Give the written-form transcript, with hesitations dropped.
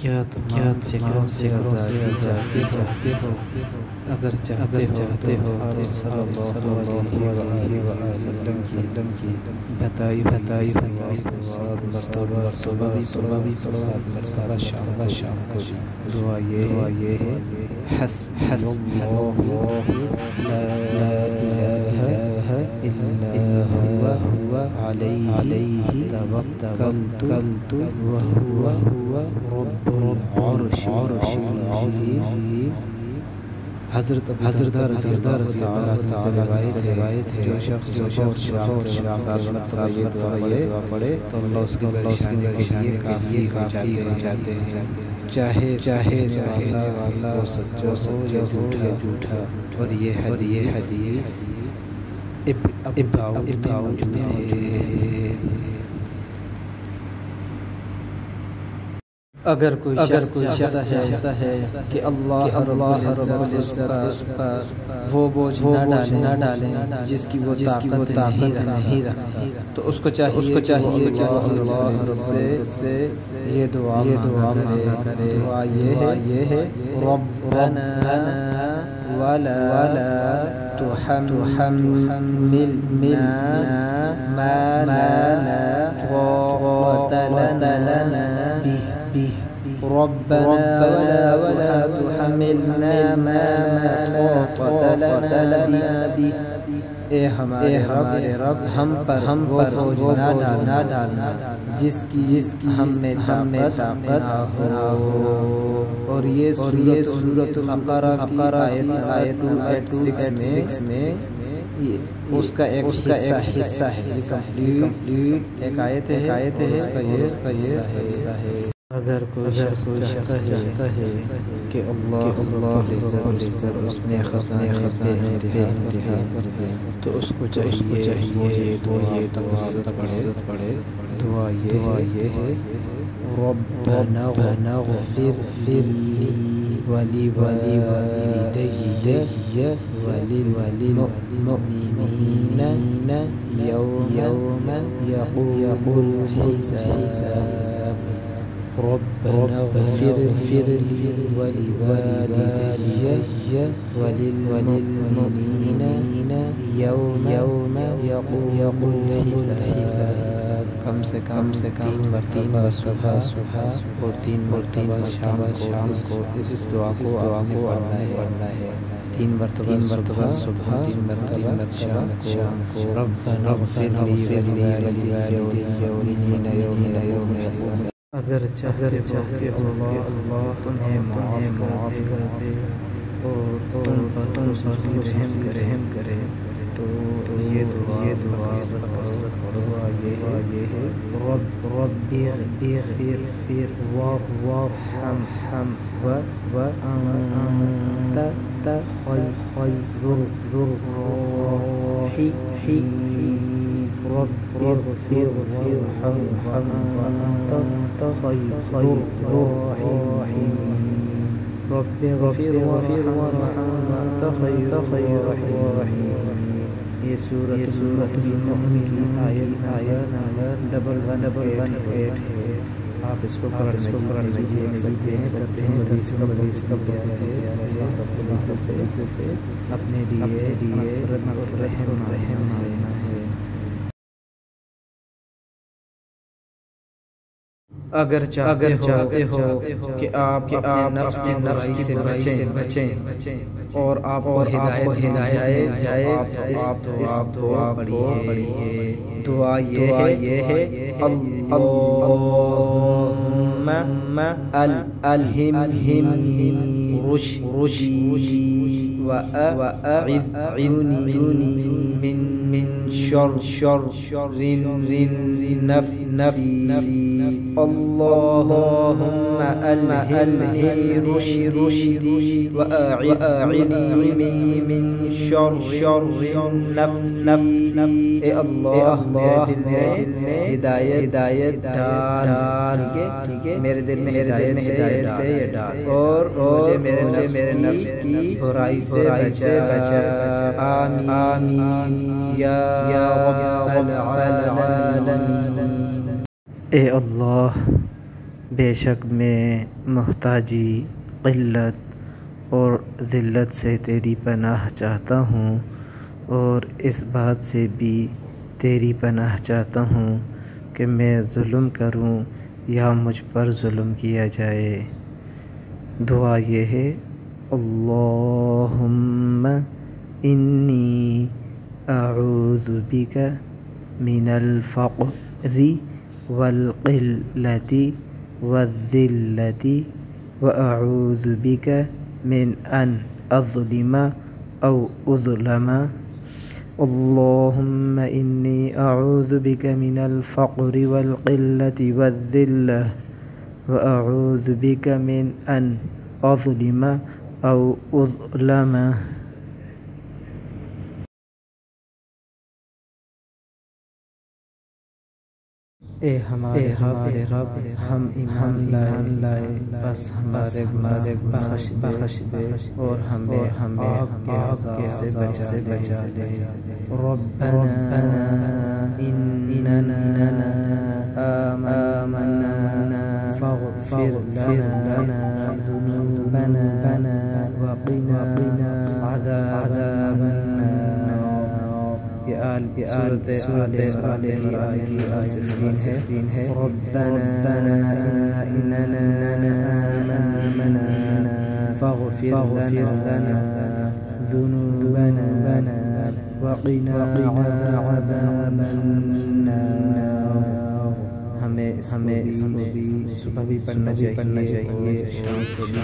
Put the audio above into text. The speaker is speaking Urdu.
کیا تمام فکروں سے آزادی چاہتے ہو؟ اگر چاہتے ہو تو صلی اللہ علیہ وسلم کی بتائی مرتبہ صبح بھی مرتبہ شام کو دعا یہ ہے حسبی اللہ لا الہ الا هو علیہ توکلت وهو رب العرش العظیم۔ حضرت رضی اللہ تعالیٰ سے روایت ہے، جو شخص سال یہ دعا پڑھے تو اللہ اس کی پریشانی کے لیے کافی ہو جاتے ہیں، چاہے والا وہ سچا ہو جھوٹا۔ اور یہ حدیث موجود ہے۔ اگر کوئی شخص چاہتا ہے کہ اللہ رب العزت وہ بوجھ نہ ڈالیں جس کی وہ طاقت نہیں رکھتا، تو اس کو چاہیے اللہ سے یہ دعا کرے۔ دعا یہ ہے ربنا ولا تحملنا ما لا طاقة لنا به ربنا ولا تحملنا ما لا طاقة لنا به۔ اے ہمارے رب ہم پر وہ بوجھ نہ ڈالنا جس کی ہم میں طاقت نہ ہو۔ اور یہ سورۃ البقرہ کی آیت 286 میں اس کا ایک حصہ ہے، کمپلیٹ ایک آیت ہے، اس کا یہ حصہ ہے۔ اگر کوئی شخص چاہتا ہے کہ اللہ العزت اس میں خزانے امتحان کر دے تو اس کو چاہیے یہ تقصد پڑھے۔ دعا یہ ہے ربنا اغفر لی ولوالدی وللمؤمنین یوم یقوم الحساب۔ ربنا اغفر لي ولوالدي وللمؤمنين يوم يقوم الحساب۔ کم سے کم 3 مرتبہ صبح اور 3 مرتبہ شام کو اس دعا کو پڑھنا ہے۔ 3 مرتبہ صبح 3 مرتبہ شام کو ربنا اغفر لي ولوالدي وللمؤمنين يوم الحساب۔ اگر چاہتے ہو اللہ انہیں معاف کر دے اور تم پر رحم کرے تو یہ دعا دعا یہ ہے رب اغفر وارحم وانت خیر الراحمین۔ رب اغفر وارحم وانت خیر الراحمین۔ رب اغفر وارحم وانت خیر الراحمین۔ یہ سورۃ المؤمن کی آیت 118 ہے۔ آپ اس کو پڑھنے میں دیکھ سکتے ہیں۔ اس کا سے اپنے لیے مغفرت اور رحم مانگنا ہے۔ اگر چاہتے ہو کہ آپ نفس کی بچیں اور آپ کو ہدایت جائے تو آپ دعا پڑھیے۔ دعا یہ ہے اللہم الہمنی رشدی وأعذنی من شر نفسی۔ اللهم ألهمني رشدي وأعذني من شر نفسي۔ اے اللہ میرے دل میں ہدایت ڈال، میرے دل میں ہدایت ڈال اور مجھے میرے نفس کی برائی سے بچا۔ آمین یا رب العالمین۔ اے اللہ بے شک میں محتاجی، قلت اور ذلت سے تیری پناہ چاہتا ہوں، اور اس بات سے بھی تیری پناہ چاہتا ہوں کہ میں ظلم کروں یا مجھ پر ظلم کیا جائے۔ دعا یہ ہے: اللہم انی اعوذ بک من الفقر والقلة والذلة واعوذ بک من ان اظلم او اظلم۔ اللہم انی اعوذ بک من الفقر والقلة والذلة واعوذ بک من ان اظلم او اظلم۔ اے ہمارے رب، ہم ایمان لائے، بس ہمارے گناہ بخش دے اور ہمیں آگ کے عذاب سے بچا دے۔ ربنا اننا آمنا فاغفر لنا ذنوبنا وقنا عذاب النار۔ یہ سورة آل عمران 16 ہے۔ ربنا اننا آمنا فاغفر لنا ذنوبنا وقنا عذاب النار۔ ہمیں اس کو بھی صبح بھی پڑھنا چاہیے، شام کو بھی۔